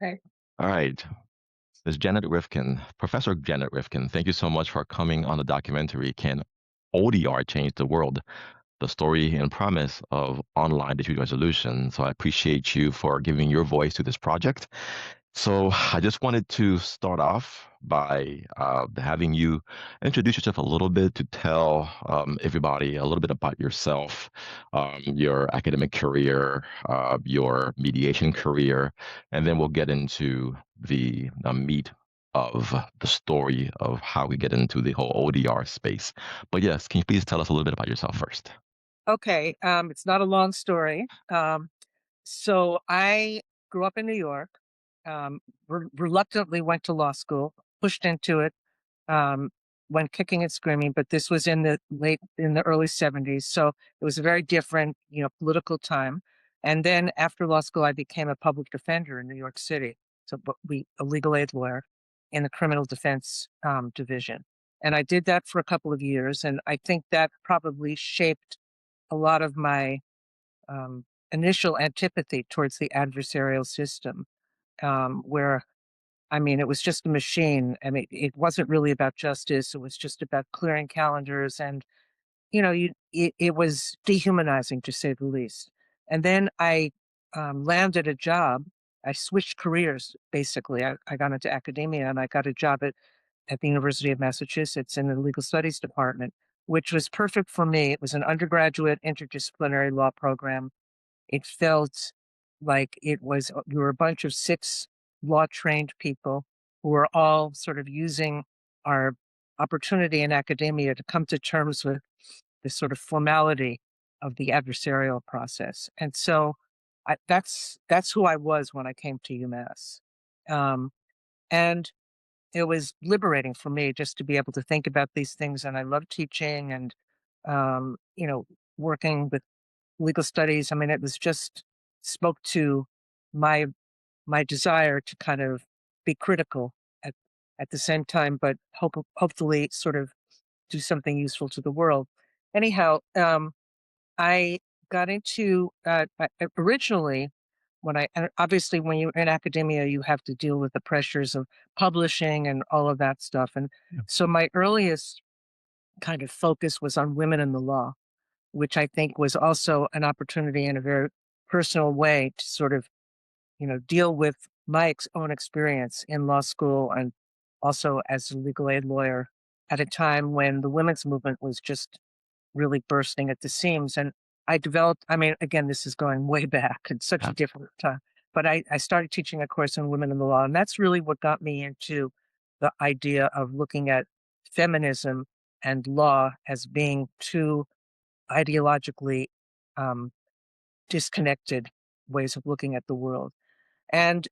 Okay. All right. Ms. Janet Rifkin, Professor Janet Rifkin, thank you so much for coming on the documentary Can ODR Change the World? The story and promise of online dispute resolution. So I appreciate you for giving your voice to this project. So I just wanted to start off by having you introduce yourself a little bit to tell everybody a little bit about yourself, your academic career, your mediation career, and then we'll get into the meat of the story of how we get into the whole ODR space. But yes, can you please tell us a little bit about yourself first? Okay. It's not a long story. So I grew up in New York, reluctantly went to law school, pushed into it, um, went kicking and screaming, but this was in the early 70s. So it was a very different, political time. And then after law school, I became a public defender in New York City. So a legal aid lawyer in the criminal defense division. And I did that for a couple of years. And I think that probably shaped a lot of my initial antipathy towards the adversarial system, where I mean, it was just a machine. I mean, it wasn't really about justice. It was just about clearing calendars, and it was dehumanizing to say the least. And then I landed a job. I switched careers basically. I got into academia, and I got a job at the University of Massachusetts in the legal studies department, which was perfect for me. It was an undergraduate interdisciplinary law program. It felt like we were a bunch of 6 law-trained people who were all sort of using our opportunity in academia to come to terms with the sort of formality of the adversarial process. And so that's who I was when I came to UMass. Um, and it was liberating for me just to be able to think about these things, and I love teaching and, um, you know, working with legal studies. I mean, it was just spoke to my my desire to kind of be critical at at the same time, but hopefully sort of do something useful to the world. Anyhow, I got into originally when and obviously when you're in academia, you have to deal with the pressures of publishing and all of that stuff. And Yeah. so my earliest kind of focus was on women in the law, which I think was also an opportunity in a very personal way to sort of, deal with my own experience in law school and also as a legal aid lawyer at a time when the women's movement was just really bursting at the seams. And I mean, again, this is going way back. It's such a Yeah. different time. But I started teaching a course on women in the law. And that's really what got me into the idea of looking at feminism and law as being two ideologically um, disconnected ways of looking at the world. And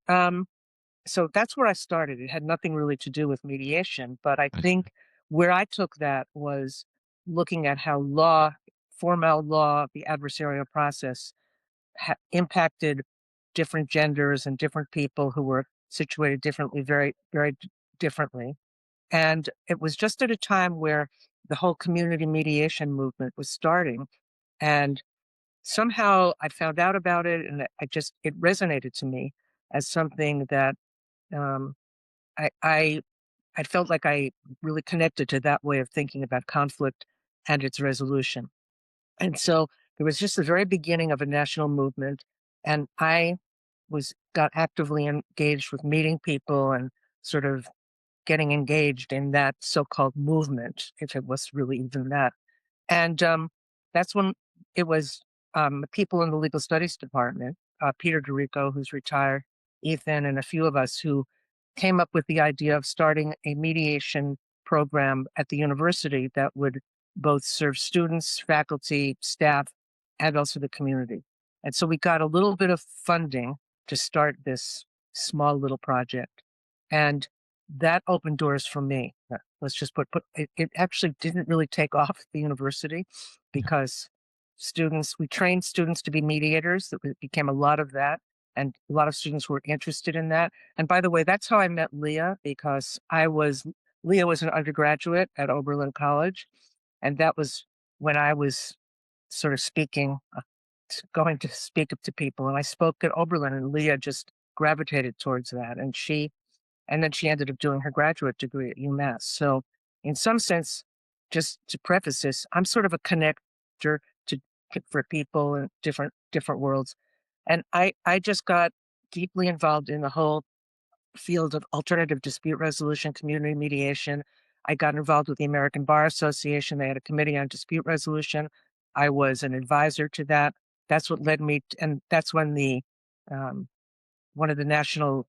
so that's where I started. It had nothing really to do with mediation, but I I see. think where I took that was looking at how law, formal law, the adversarial process impacted different genders and different people who were situated differently, very, very differently. And it was just at a time where the whole community mediation movement was starting. And somehow I found out about it, and it resonated to me as something that um, I I felt like I really connected to that way of thinking about conflict and its resolution. And so there was just the very beginning of a national movement, and I was got actively engaged with meeting people and sort of getting engaged in that so-called movement, if it was really even that. And that's when it was people in the legal studies department, Peter DeRico, who's retired, Ethan, and a few of us who came up with the idea of starting a mediation program at the university that would both serve students, faculty, staff, and also the community. And so we got a little bit of funding to start this small little project. And that opened doors for me. Let's just put it actually didn't really take off at the university Yeah. because we trained students to be mediators. It became a lot of that. And a lot of students were interested in that. And by the way, that's how I met Leah because Leah was an undergraduate at Oberlin College. And that was when I was sort of going to speak up to people. And I spoke at Oberlin, and Leah just gravitated towards that, and then she ended up doing her graduate degree at UMass. So, in some sense, just to preface this, I'm sort of a connector to for people in different worlds, and I just got deeply involved in the whole field of alternative dispute resolution, community mediation. I got involved with the American Bar Association. They had a committee on dispute resolution. I was an advisor to that. That's what led me, and that's when the um, one of the national,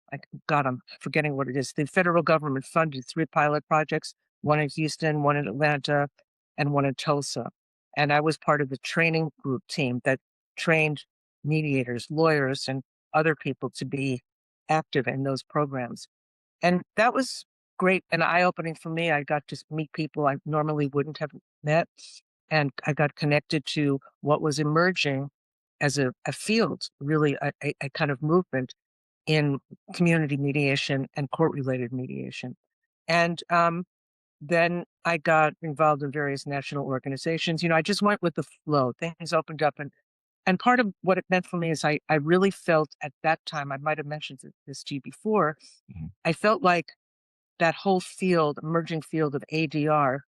God, I'm forgetting what it is. The federal government funded 3 pilot projects, one in Houston, one in Atlanta, and one in Tulsa. And I was part of the training group team that trained mediators, lawyers, and other people to be active in those programs. And that was great and eye-opening for me. I got to meet people I normally wouldn't have met, and I got connected to what was emerging as a field, really a kind of movement in community mediation and court-related mediation. And then I got involved in various national organizations. I just went with the flow. Things opened up, and part of what it meant for me is I really felt at that time. I might have mentioned this to you before. Mhm. I felt like that whole field, emerging field of ADR,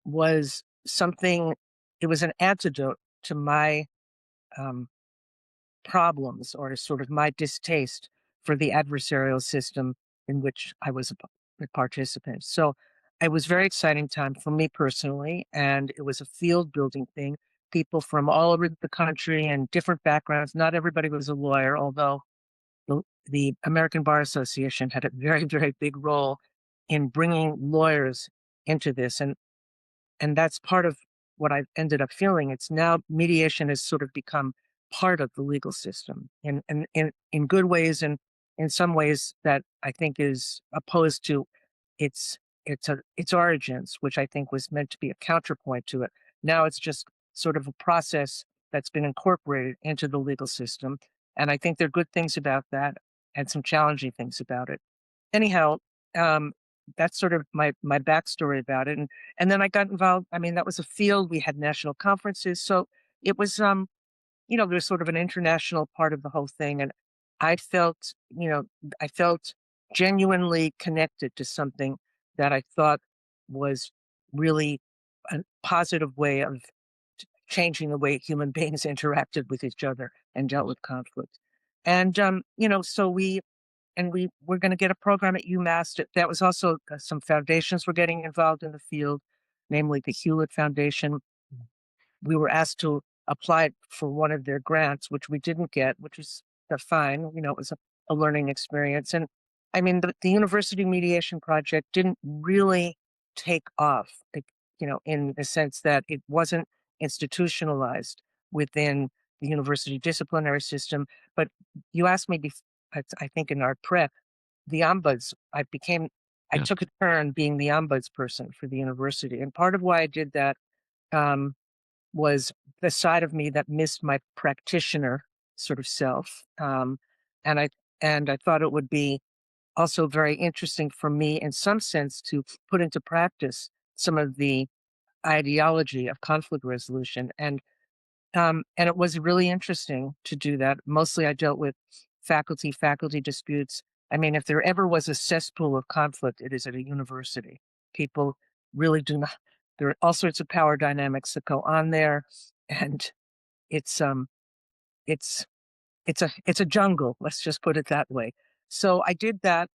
was something. It was an antidote to my um, problems or sort of my distaste for the adversarial system in which I was a participant. So it was very exciting time for me personally, and it was a field building thing. People from all over the country and different backgrounds. Not everybody was a lawyer, although the American Bar Association had a very, very big role in bringing lawyers into this. And that's part of what I've ended up feeling. It's now mediation has sort of become part of the legal system in good ways and in some ways that I think is opposed to its its origins, which I think was meant to be a counterpoint to it. Now it's just sort of a process that's been incorporated into the legal system. And I think there are good things about that and some challenging things about it. Anyhow, um, that's sort of my backstory about it, and then I got involved. I mean, that was a field. We had national conferences, so it was there's sort of an international part of the whole thing, and I felt, I felt genuinely connected to something that I thought was really a positive way of changing the way human beings interacted with each other and dealt with conflict. And so we were going to get a program at UMass that was also some foundations were getting involved in the field, namely the Hewlett Foundation. We were asked to apply for one of their grants, which we didn't get, which was fine. It was a learning experience. And I mean, the university mediation project didn't really take off, in the sense that it wasn't institutionalized within the university disciplinary system. But you asked me, I think in our prep, the ombuds, I Yeah. took a turn being the ombuds person for the university. And part of why I did that, um, was the side of me that missed my practitioner sort of self. And I thought it would be also very interesting for me in some sense to put into practice some of the ideology of conflict resolution. And it was really interesting to do that. Mostly I dealt with faculty disputes. I mean, if there ever was a cesspool of conflict, it is at a university. People really do not, there are all sorts of power dynamics that go on there. And it's it's it's a jungle, let's just put it that way. So I did that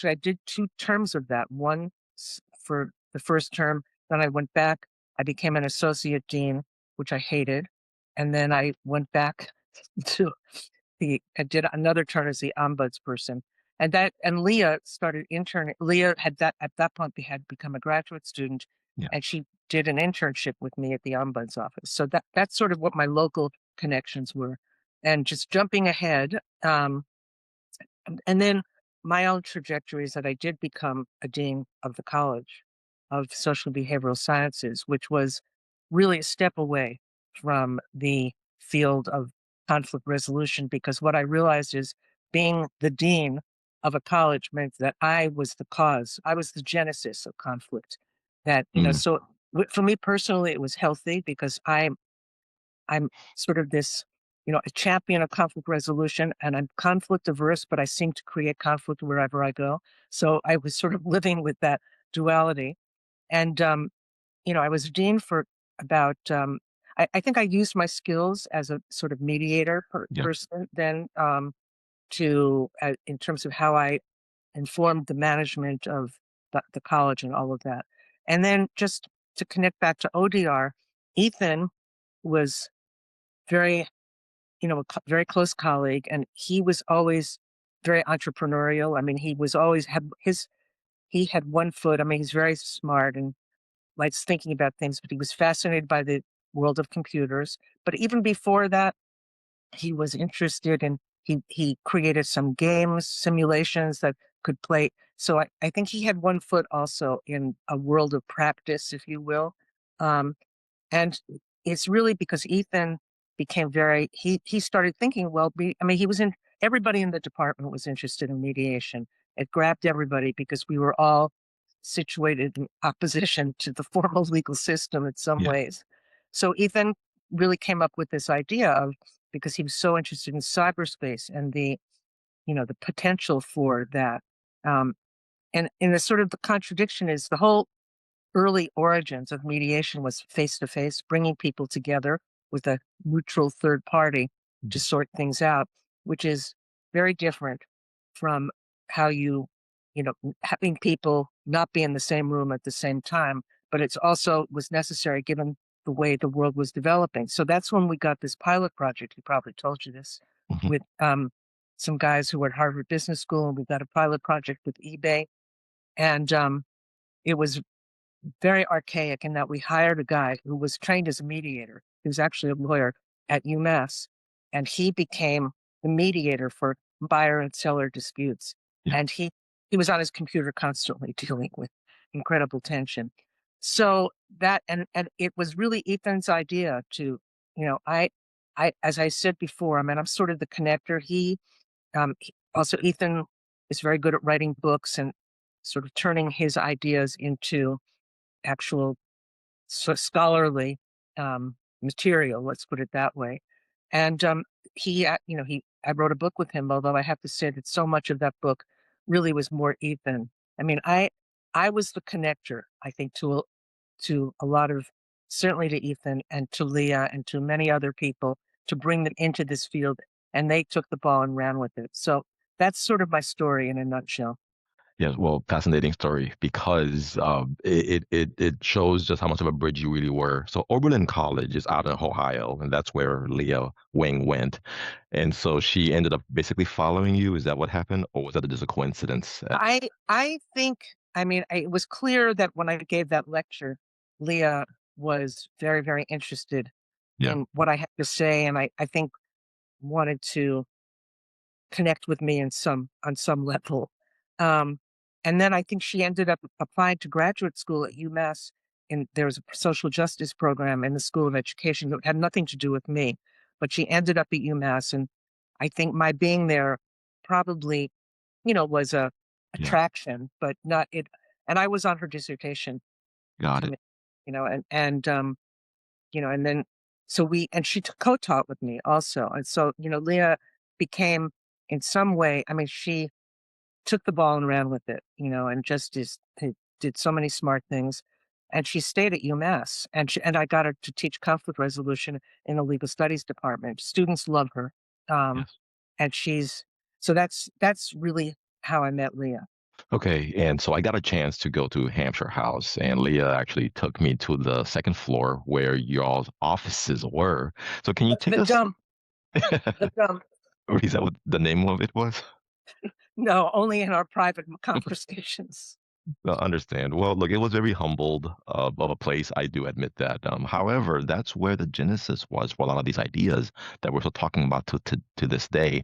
I did 2 terms of that. One for the first term, then I went back, I became an associate dean, which I hated, and then I went back to I did another turn as the ombuds person. And Leah started interning. Leah had that at that point had become a graduate student, Yeah. and she did an internship with me at the ombuds office. So that's sort of what my local connections were. And just jumping ahead, and then my own trajectory is that I did become a dean of the College of Social and Behavioral Sciences, which was really a step away from the field of conflict resolution, because what I realized is being the dean of a college meant that I was the cause, I was the genesis of conflict. Mm. So for me personally, it was healthy because I'm sort of this. a champion of conflict resolution, and I'm conflict averse, but I seem to create conflict wherever I go. So I was sort of living with that duality. And, I was dean for about, I think I used my skills as a sort of mediator Yeah. person then, in terms of how I informed the management of the college and all of that. And then just to connect back to ODR, Ethan was very, very close colleague, and he was always very entrepreneurial. I mean, he was always had his he had one foot. I mean, he's very smart and likes thinking about things, but he was fascinated by the world of computers. But even before that, he was interested in he created some games, simulations that could play. So I think he had one foot also in a world of practice, if you will. Um, and it's really because Ethan became he started thinking, well, I mean, he was in everybody in the department was interested in mediation. It grabbed everybody because we were all situated in opposition to the formal legal system in some Yeah. ways. So Ethan really came up with this idea of because he was so interested in cyberspace and the potential for that. Um, and the sort of the contradiction is the whole early origins of mediation was face to face, bringing people together with a neutral third party to Mhm. sort things out, which is very different from how having people not be in the same room at the same time. But it's also was necessary given the way the world was developing. So that's when we got this pilot project. He probably told you this Mhm. with some guys who were at Harvard Business School, and we got a pilot project with eBay, and it was very archaic in that we hired a guy who was trained as a mediator. He was actually a lawyer at UMass, and he became the mediator for buyer and seller disputes. Yeah. And he was on his computer constantly dealing with incredible tension. So and it was really Ethan's idea to, I as I said before, I mean, I'm sort of the connector. Also Ethan is very good at writing books and sort of turning his ideas into actual scholarly material. Let's put it that way. And I wrote a book with him. Although I have to say that so much of that book really was more Ethan. I mean, I was the connector. I think to a lot of certainly to Ethan and to Leah and to many other people to bring them into this field, and they took the ball and ran with it. So that's sort of my story in a nutshell. Yes, well, fascinating story because it shows just how much of a bridge you really were. So Oberlin College is out in Ohio, and that's where Leah Wang went. And so she ended up basically following you. Is that what happened, or was that just a coincidence? I think, I mean, it was clear that when I gave that lecture, Leah was very, very interested Yeah. in what I had to say, and I think wanted to connect with me in on some level. Um, and then I think she ended up applying to graduate school at UMass, and there was a social justice program in the School of Education that had nothing to do with me, but she ended up at UMass, and I think my being there probably, was a Yeah. attraction, but not it. And I was on her dissertation Got it. committee, and then so and she co-taught with me also. And so, Leah became in some way, I mean, she took the ball and ran with it, and did so many smart things. And she stayed at UMass, and I got her to teach conflict resolution in the legal studies department. Students love her. Um, Yes. and that's really how I met Leah. Okay, and so I got a chance to go to Hampshire House, and Leah actually took me to the second floor where y'all's offices were. So can you take The us? dump, the dump. Is that what the name of it was? No, only in our private conversations. Understand. Well, look, it was very humbled of a place. I do admit that. However, that's where the genesis was for a lot of these ideas that we're still talking about to this day.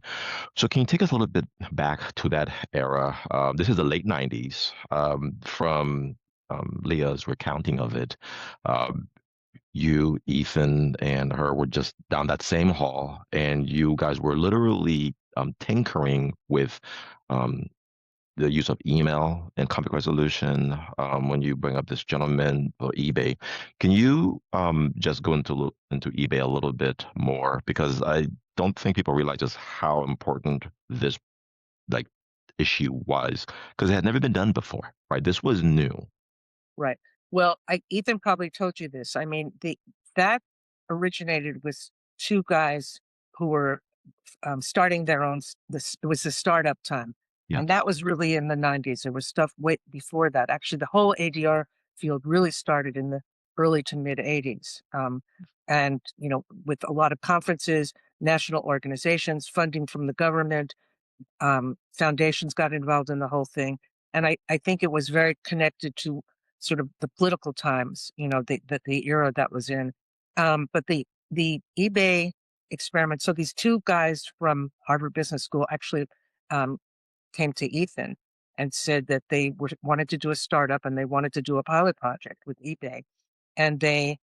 So, can you take us a little bit back to that era? This is the late '90s. From Leah's recounting of it, um, you, Ethan, and her were just down that same hall, and you guys were literally tinkering with. Um, the use of email and conflict resolution when you bring up this gentleman or eBay. Can you just go into eBay a little bit more? Because don't think people realize just how important this like issue was because it had never been done before, right? This was new. Right. Well, Ethan probably told you this. I mean, the that originated with two guys who were starting their own. This it was the startup time, Yeah. and that was really in the '90s. There was stuff way before that. Actually, the whole ADR field really started in the early to mid '80s, and with a lot of conferences, national organizations, funding from the government, foundations got involved in the whole thing. And I think it was very connected to sort of the political times, the era that was in. But the eBay experiment. So these two guys from Harvard Business School actually um, came to Ethan and said that wanted to do a startup and they wanted to do a pilot project with eBay. And they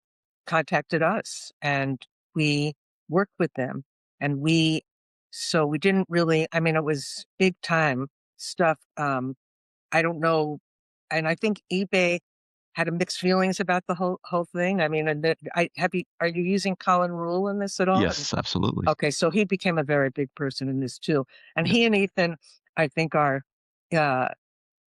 contacted us and we worked with them. And so we didn't really, I mean, it was big time stuff. I don't know. And I think eBay had a mixed feelings about the whole thing. I mean, and are you using Colin Rule in this at all? Yes, absolutely. Okay, so he became a very big person in this too. And Yeah. he and Ethan, I think, are uh,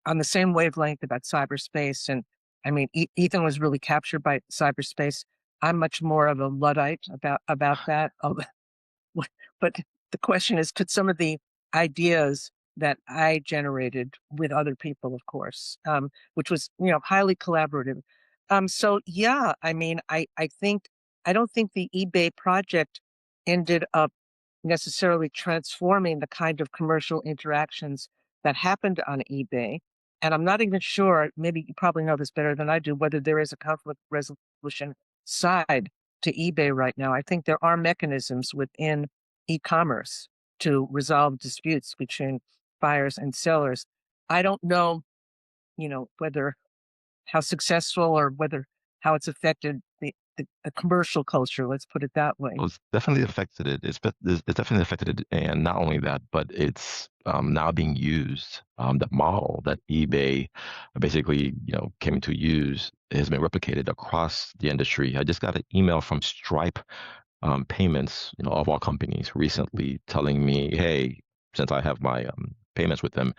on the same wavelength about cyberspace. And I mean, Ethan was really captured by cyberspace. I'm much more of a Luddite about that. But the question is, could some of the ideas that I generated with other people, of course, which was, highly collaborative. So yeah, I mean, I don't think the eBay project ended up necessarily transforming the kind of commercial interactions that happened on eBay. And I'm not even sure, maybe you probably know this better than I do, whether there is a conflict resolution side to eBay right now. I think there are mechanisms within e-commerce to resolve disputes between buyers and sellers. I don't know, whether how successful or whether how it's affected the commercial culture. Let's put it that way. Well, it's definitely affected it. It's definitely affected it, and not only that, but it's now being used. The model that eBay basically, came to use has been replicated across the industry. I just got an email from Stripe payments, of all companies recently telling me, hey, since I have my payments with them,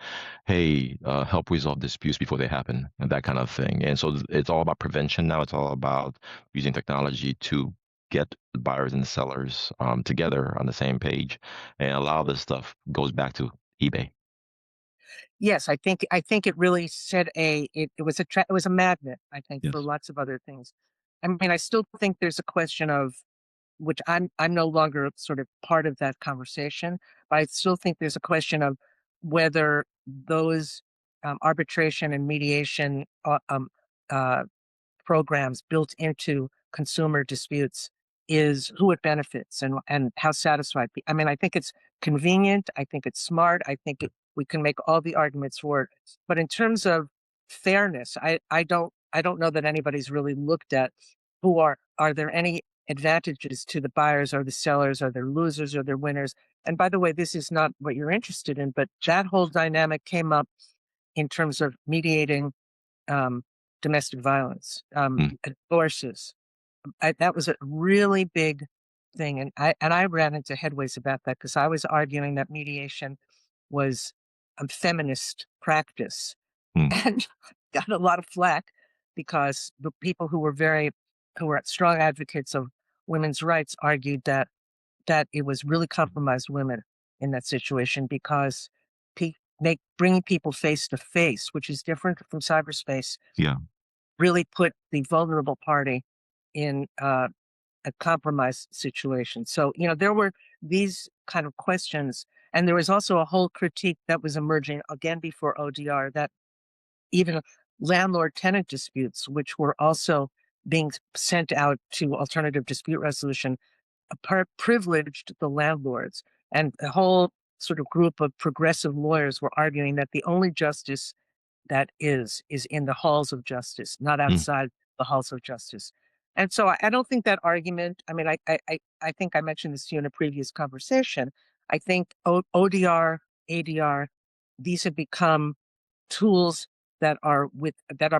hey, help resolve disputes before they happen and that kind of thing. And so it's all about prevention now. It's all about using technology to get buyers and sellers together on the same page. And a lot of this stuff goes back to eBay. Yes, I think it really said it was a magnet, I think, for Yes. lots of other things. I mean, I still think there's a question of which I'm no longer sort of part of that conversation, but I still think there's a question of whether those arbitration and mediation uh, programs built into consumer disputes is who it benefits and how satisfied. I mean, I think it's convenient. I think it's smart. We can make all the arguments for it. But in terms of fairness, I don't know that anybody's really looked at are there any advantages to the buyers or the sellers? Are there losers or there winners? And by the way, this is not what you're interested in, but that whole dynamic came up in terms of mediating um, domestic violence, Mm, divorces. That was a really big thing, and I ran into headways about that because I was arguing that mediation was a feminist practice, mm, and got a lot of flack because the people who were strong advocates of women's rights argued that it was really compromised women in that situation because bringing people face to face, which is different from cyberspace, yeah. really put the vulnerable party in a compromised situation. So, there were these kind of questions. And there was also a whole critique that was emerging again before ODR that even landlord tenant disputes, which were also being sent out to alternative dispute resolution, privileged the landlords. And a whole sort of group of progressive lawyers were arguing that the only justice that is in the halls of justice, not Mm, outside the halls of justice. And so I don't think that argument. I mean, I think I mentioned this to you in a previous conversation. I think ODR, ADR, these have become tools that are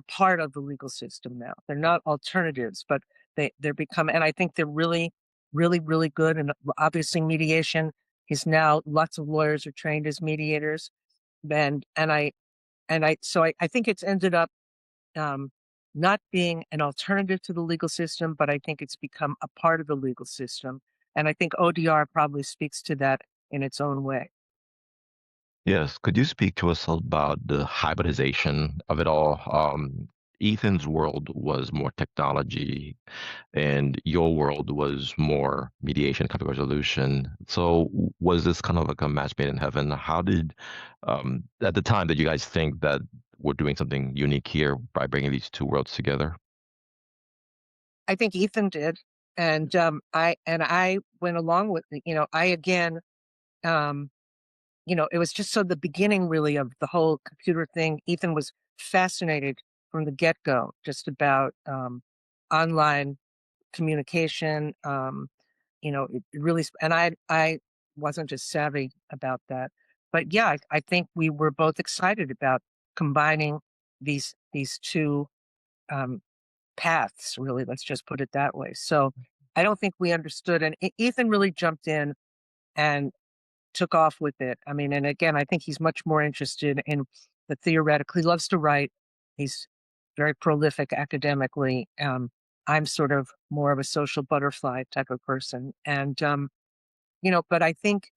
part of the legal system now. They're not alternatives, but they're become, and I think they're really really, really good. And obviously mediation, he's now lots of lawyers are trained as mediators. And I think it's ended up um, not being an alternative to the legal system, but I think it's become a part of the legal system. And I think ODR probably speaks to that in its own way. Yes. Could you speak to us about the hybridization of it all? Ethan's world was more technology, and your world was more mediation, conflict resolution. So, was this kind of like a match made in heaven? How did, at the time, did you guys think that we're doing something unique here by bringing these two worlds together? I think Ethan did, and I went along with it. I again, um, it was just so the beginning really of the whole computer thing. Ethan was fascinated from the get go, just about online communication. It really, and I wasn't as savvy about that, but yeah, I think we were both excited about combining these two um, paths. Really, let's just put it that way. So I don't think we understood, and Ethan really jumped in and took off with it. I mean, and again, I think he's much more interested in the theoretical. He loves to write. He's very prolific academically. I'm sort of more of a social butterfly type of person, and but I think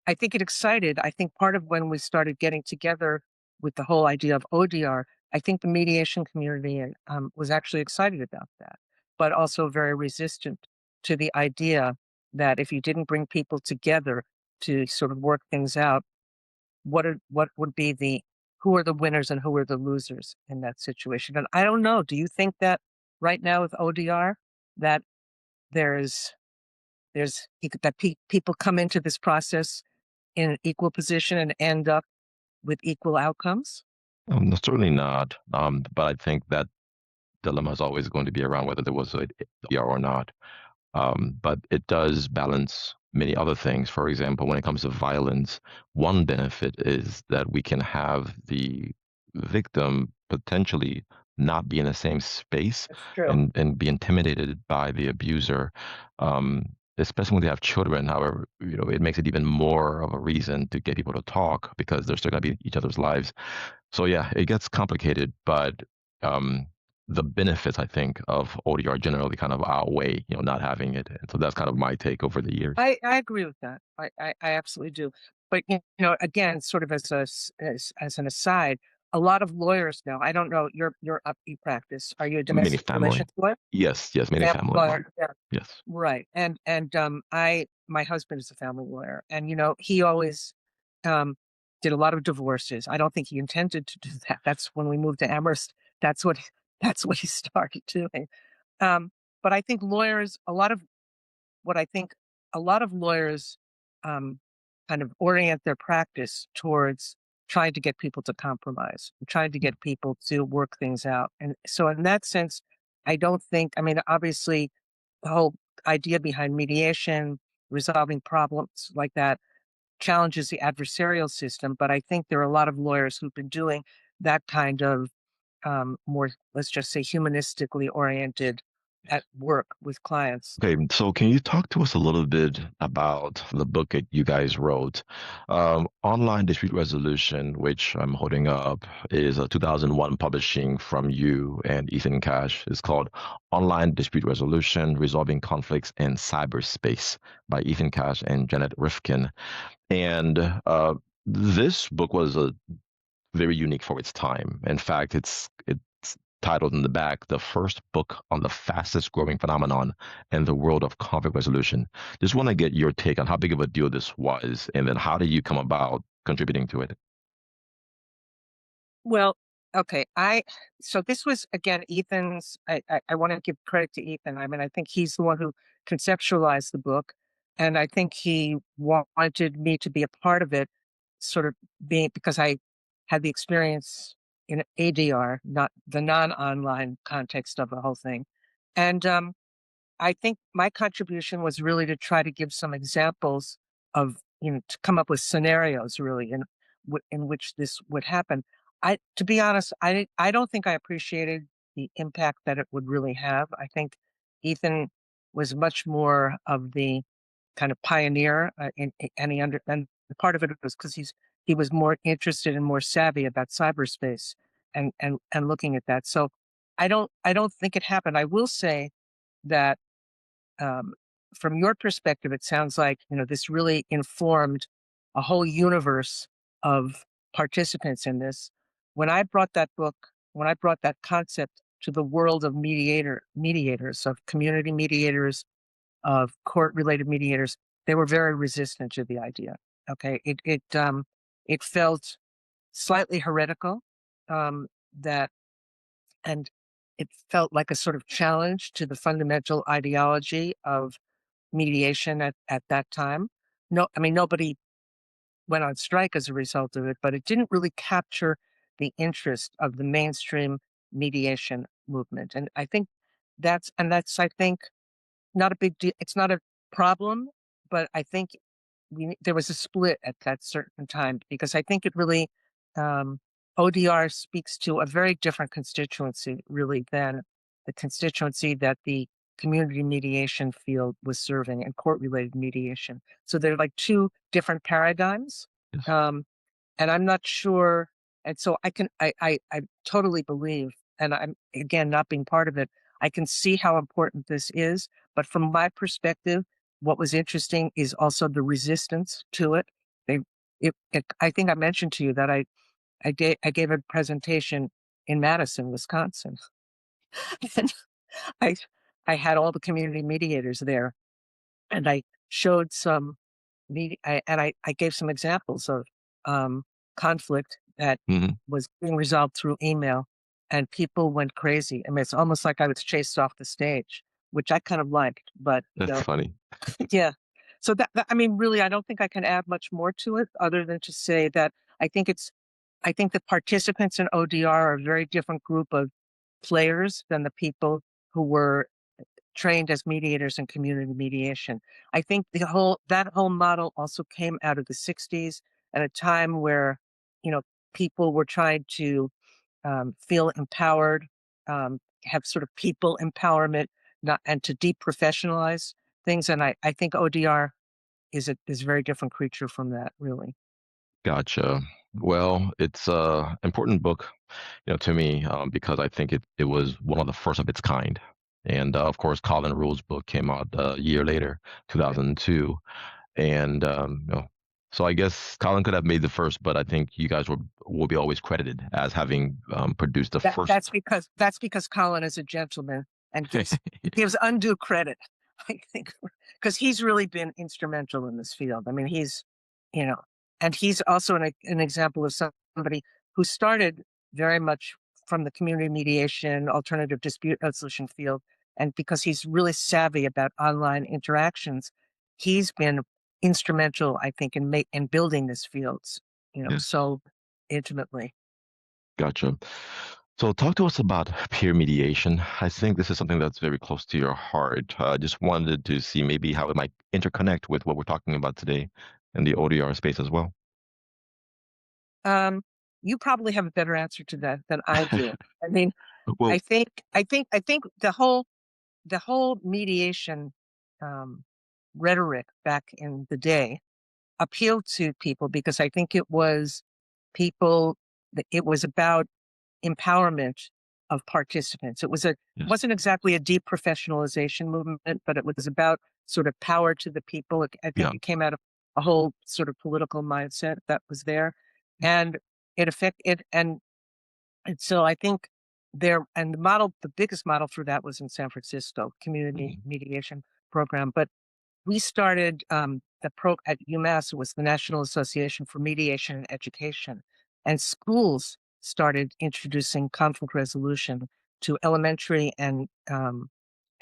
it excited. I think part of when we started getting together with the whole idea of ODR, I think the mediation community was actually excited about that, but also very resistant to the idea that if you didn't bring people together to sort of work things out, what would be the who are the winners and who are the losers in that situation? And I don't know. Do you think that right now with ODR that there's people come into this process in an equal position and end up with equal outcomes? No, certainly not. But I think that dilemma is always going to be around whether there was a DR or not. But it does balance many other things. For example, when it comes to violence, one benefit is that we can have the victim potentially not be in the same space That's true. and be intimidated by the abuser. Um, Especially when they have children, however, it makes it even more of a reason to get people to talk because they're still going to be in each other's lives. So yeah, it gets complicated, but um, the benefits I think of ODR generally kind of outweigh, not having it. And so that's kind of my take over the years. I agree with that. I absolutely do. But again, sort of as an aside, a lot of lawyers now. I don't know. You're up. You practice. Are you a Many domestic family. relations lawyer? Yes, yes, many Family family. lawyer. Yeah. Yes. Right. And I my husband is a family lawyer, and he always um did a lot of divorces. I don't think he intended to do that. That's when we moved to Amherst. That's what that's what he started doing. Um, but I think lawyers, what I think a lot of lawyers um, kind of orient their practice towards trying to get people to compromise, trying to get people to work things out. And so, in that sense, I don't think, I mean, obviously, the whole idea behind mediation, resolving problems like that, challenges the adversarial system. But I think there are a lot of lawyers who've been doing that kind of more, let's just say, humanistically oriented at work with clients. Okay, so can you talk to us a little bit about the book that you guys wrote? Online Dispute Resolution, which I'm holding up, is a 2001 publishing from you and Ethan Cash. It's called Online Dispute Resolution, Resolving Conflicts in Cyberspace by Ethan Cash and Janet Rifkin. And this book was a very unique for its time. In fact, it's titled in the back, the first book on the fastest growing phenomenon in the world of conflict resolution. Just want to get your take on how big of a deal this was, and then how did you come about contributing to it? Well, okay. So this was again Ethan's. I want to give credit to Ethan. I mean, I think he's the one who conceptualized the book, and I think he wanted me to be a part of it, sort of being because I had the experience in ADR, not the non-online context of the whole thing, and I think my contribution was really to try to give some examples of, to come up with scenarios really in which this would happen. To be honest, I don't think I appreciated the impact that it would really have. I think Ethan was much more of the kind of pioneer, and and part of it was because he was more interested and more savvy about cyberspace and looking at that. So I don't think it happened. I will say that um, from your perspective, it sounds like this really informed a whole universe of participants in this. When I brought that book, when I brought that concept to the world of mediators, of community mediators, of court-related mediators, they were very resistant to the idea. Okay, it felt slightly heretical, that and it felt like a sort of challenge to the fundamental ideology of mediation at that time. No, I mean, nobody went on strike as a result of it, but it didn't really capture the interest of the mainstream mediation movement. And I think I think, not a big deal. It's not a problem, but I think there was a split at that certain time because I think it really um, ODR speaks to a very different constituency, really, than the constituency that the community mediation field was serving and court related mediation. So they're like two different paradigms. Yes. Um, and I'm not sure. And so I totally believe, and I'm again not being part of it, I can see how important this is. But from my perspective, what was interesting is also the resistance to it. They, I think I mentioned to you that I gave a presentation in Madison, Wisconsin, and I I had all the community mediators there, and I showed some I gave some examples of um, conflict that Hmm. was being resolved through email, and people went crazy. I mean, it's almost like I was chased off the stage, which I kind of liked. But That's funny. yeah. So I mean, really, I don't think I can add much more to it other than to say that I think it's I think the participants in ODR are a very different group of players than the people who were trained as mediators in community mediation. I think that whole model also came out of the 60s at a time where, you know, people were trying to feel empowered, have sort of people empowerment, not and to deprofessionalize things. And I think ODR is a very different creature from that, really. Gotcha. Well, it's a important book, to me, because I think it was one of the first of its kind. And of course, Colin Rule's book came out a year later, 2002. And so I guess Colin could have made the first, but I think you guys will be always credited as having produced the first. That's because Colin is a gentleman and gives undue credit, I think, because he's really been instrumental in this field. I mean, you know, and he's also an example of somebody who started very much from the community mediation, alternative dispute resolution field, and because he's really savvy about online interactions, he's been instrumental, I think, in building this field, Yes, so intimately. gotcha. So talk to us about peer mediation. I think this is something that's very close to your heart. I just wanted to see maybe how it might interconnect with what we're talking about today in the ODR space as well. Um, you probably have a better answer to that than I do. I mean, Well, I think the whole mediation um, rhetoric back in the day appealed to people because I think people it was about empowerment of participants. yes, Wasn't exactly a deprofessionalization movement, but it was about sort of power to the people. I think yeah, it came out of a whole sort of political mindset that was there, and it affected and so I think the biggest model for that was in San Francisco, community mhm, mediation program. But we started the pro at UMass. It was the National Association for Mediation and Education, and schools started introducing conflict resolution to elementary and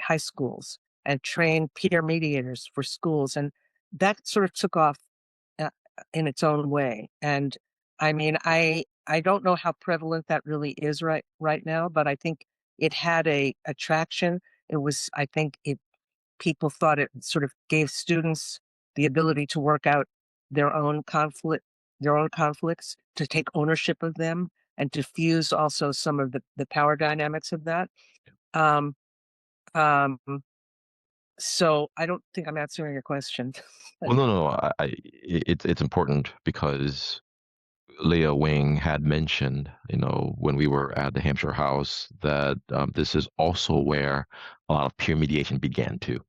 high schools, and trained peer mediators for schools, and that sort of took off uh, in its own way. And I mean, I don't know how prevalent that really is right now, but I think it had a attraction. It was, I think, it people thought it sort of gave students the ability to work out their own conflict, their own conflicts, to take ownership of them, and to fuse also some of the power dynamics of that. Um, um, So I don't think I'm answering your question. Well, no, no, it's important because Leah Wing had mentioned, when we were at the Hampshire House, that this is also where a lot of peer mediation began too.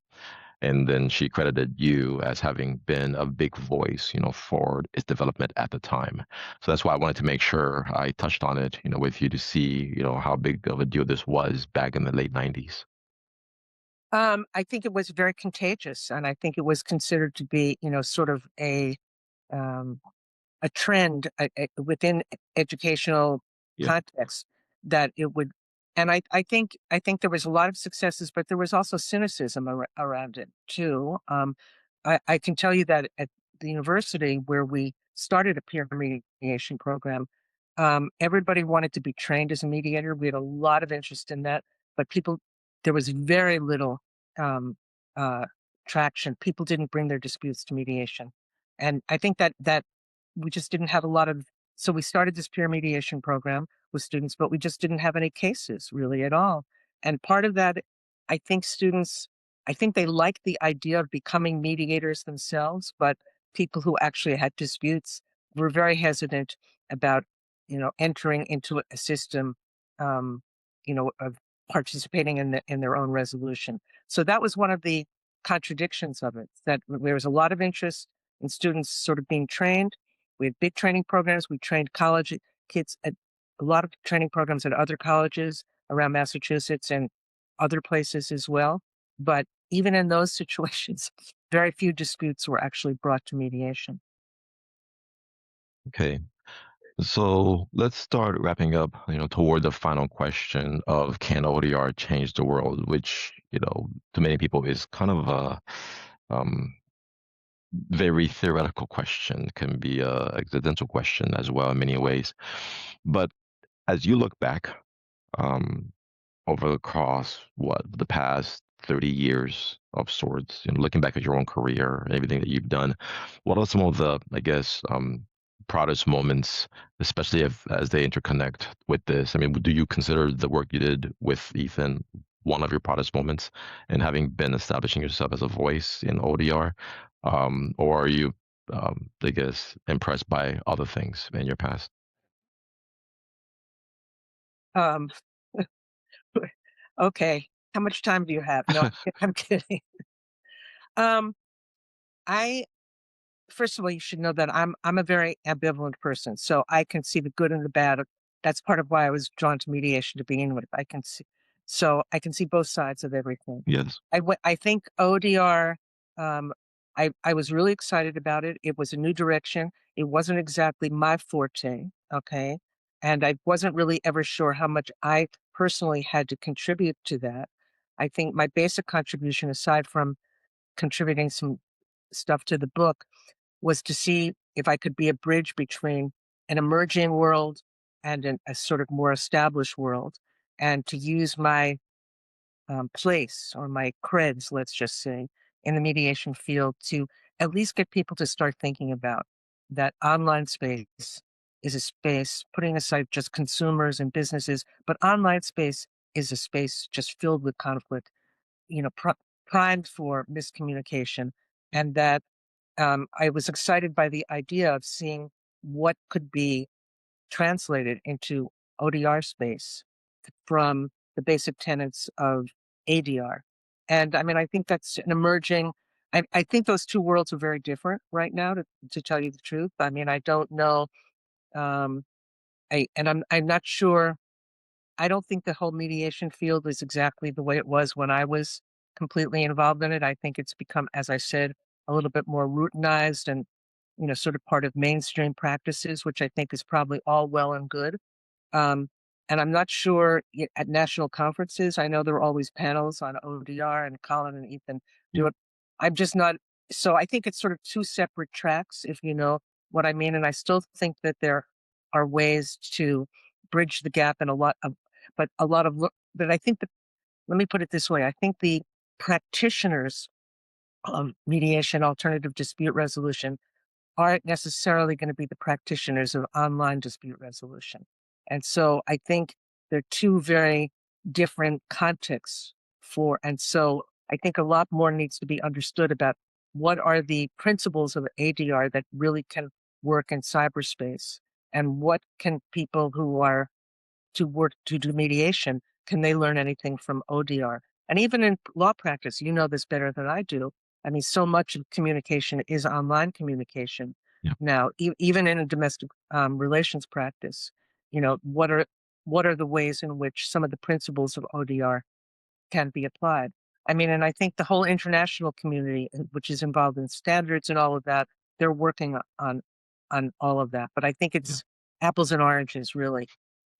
And then she credited you as having been a big voice, for its development at the time. So that's why I wanted to make sure I touched on it, with you to see, how big of a deal this was back in the late 90s. I think it was very contagious, and I think it was considered to be, sort of um, a trend within educational Yeah. context that it would. And I think there was a lot of successes, but there was also cynicism around it too. I can tell you that at the university where we started a peer mediation program, everybody wanted to be trained as a mediator. We had a lot of interest in that, but there was very little um, uh, traction. People didn't bring their disputes to mediation, and I think that we just didn't have a lot of. So we started this peer mediation program with students, but we just didn't have any cases really at all. And part of that, I think students, I think they like the idea of becoming mediators themselves, but people who actually had disputes were very hesitant about, entering into a system, um, of participating in their own resolution. So that was one of the contradictions of it, that there was a lot of interest in students sort of being trained. We had big training programs. We trained college kids at a lot of training programs at other colleges around Massachusetts and other places as well. But even in those situations, very few disputes were actually brought to mediation. Okay. So let's start wrapping up, toward the final question of can ODR change the world, which, to many people is kind of a um, very theoretical question, can be a existential question as well in many ways. But as you look back, um, over the course, the past 30 years of sorts, looking back at your own career and everything that you've done, what are some of the, I guess, proudest moments, especially as they interconnect with this? I mean, do you consider the work you did with Ethan one of your proudest moments and having been establishing yourself as a voice in ODR? Or are you, I guess, impressed by other things in your past? Um, okay, how much time do you have? No, I'm kidding. Um, I First of all, you should know that I'm a very ambivalent person, so I can see the good and the bad. That's part of why I was drawn to mediation to begin with. I can see both sides of everything. Yes. I think ODR. Um, I was really excited about it. It was a new direction. It wasn't exactly my forte. Okay, and I wasn't really ever sure how much I personally had to contribute to that. I think my basic contribution, aside from contributing some stuff to the book, was to see if I could be a bridge between an emerging world and a sort of more established world, and to use my place or my creds, let's just say, in the mediation field to at least get people to start thinking about that online space is a space, putting aside just consumers and businesses, but online space is a space just filled with conflict, primed for miscommunication, and that I was excited by the idea of seeing what could be translated into ODR space from the basic tenets of ADR. And I mean, I think that's an emerging. I think those two worlds are very different right now. To tell you the truth, I mean, I don't know. Um, I'm not sure. I don't think the whole mediation field is exactly the way it was when I was completely involved in it. I think it's become, as I said, a little bit more routinized and, sort of part of mainstream practices, which I think is probably all well and good. Um, and I'm not sure at national conferences. I know there are always panels on ODR, and Colin and Ethan do it. I'm just not. So I think it's sort of two separate tracks, if you know what I mean. And I still think that there are ways to bridge the gap in a lot of, but I think that, let me put it this way. I think the practitioners of mediation, alternative dispute resolution, aren't necessarily going to be the practitioners of online dispute resolution. And so I think they're two very different contexts and so I think a lot more needs to be understood about what are the principles of ADR that really can work in cyberspace, and what can people who are to work to do mediation, can they learn anything from ODR? And even in law practice, you know this better than I do. I mean, so much of communication is online communication Yeah, now, even in a domestic relations practice. You know, what are the ways in which some of the principles of ODR can be applied? I mean, and I think the whole international community, which is involved in standards and all of that, they're working on all of that. But I think yeah. it's apples and oranges, really.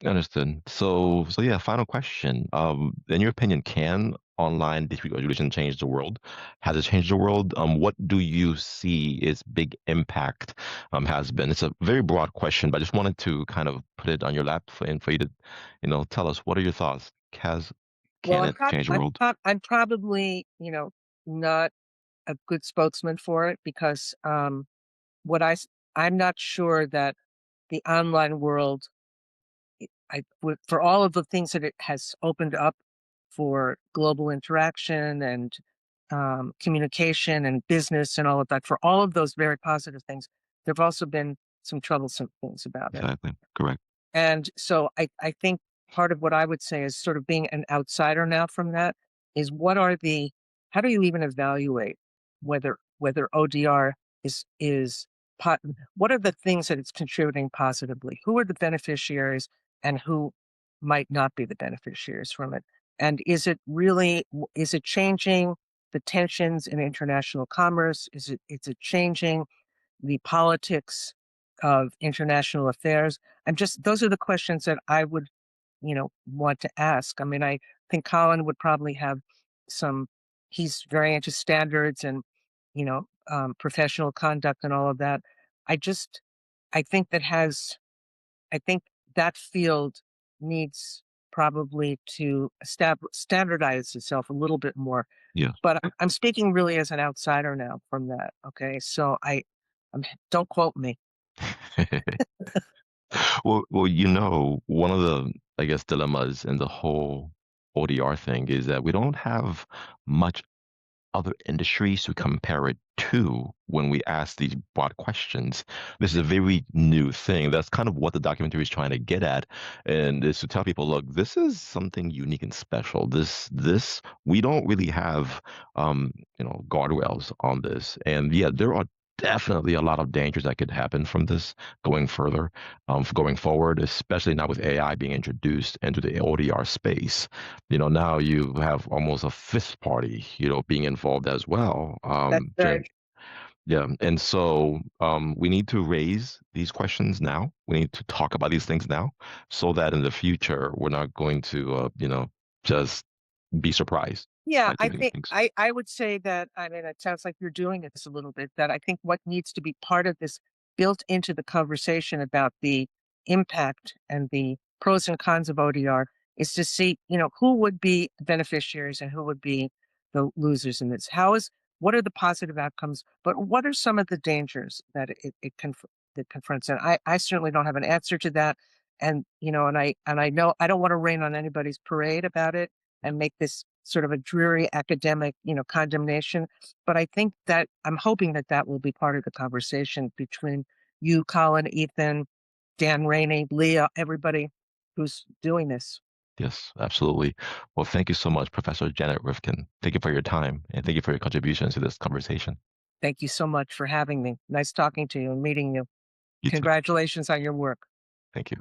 Understood. So yeah, final question. In your opinion, can online dispute resolution change the world? Has it changed the world? What do you see its big impact has been? It's a very broad question, but I just wanted to kind of put it on your lap and for you to, tell us what are your thoughts? Well, Can it change the world? I'm probably, not a good spokesman for it because, what I'm not sure that the online world, for all of the things that it has opened up for global interaction and, communication and business and all of that, for all of those very positive things, there've also been some troublesome things about it. Exactly. Correct. And so I think part of what I would say is sort of being an outsider now from that is how do you even evaluate whether ODR is what are the things that it's contributing positively? Who are the beneficiaries and who might not be the beneficiaries from it? And is it changing the tensions in international commerce? Is it changing the politics of international affairs? Those are the questions that I would, want to ask. I mean, I think Colin would probably have some, he's very into standards and, professional conduct and all of that. I just, I think that has, I think that field needs probably to standardize itself a little bit more. Yes. But I'm speaking really as an outsider now from that. Okay. So don't quote me. Well, one of the, I guess, dilemmas in the whole ODR thing is that we don't have much other industries to compare it to when we ask these broad questions. This is a very new thing. That's kind of what the documentary is trying to get at, and is to tell people, look, this is something unique and special. This we don't really have, guardrails on this, and yeah, there are definitely a lot of dangers that could happen from this going further, going forward, especially now with AI being introduced into the ODR space. Now you have almost a fifth party, being involved as well. That's very Yeah, and so we need to raise these questions now. We need to talk about these things now, so that in the future we're not going to, just be surprised Yeah, by I these think things. I would say that, I mean, it sounds like you're doing this a little bit, that I think what needs to be part of this, built into the conversation about the impact and the pros and cons of ODR, is to see, who would be the beneficiaries and who would be the losers in this. What are the positive outcomes, but what are some of the dangers that that confronts? And I certainly don't have an answer to that. And, and I know I don't want to rain on anybody's parade about it and make this sort of a dreary academic, condemnation. But I think that I'm hoping that that will be part of the conversation between you, Colin, Ethan, Dan Rainey, Leah, everybody who's doing this. Yes, absolutely. Well, thank you so much, Professor Janet Rifkin. Thank you for your time and thank you for your contributions to this conversation. Thank you so much for having me. Nice talking to you and meeting you. You too. Congratulations on your work. Thank you.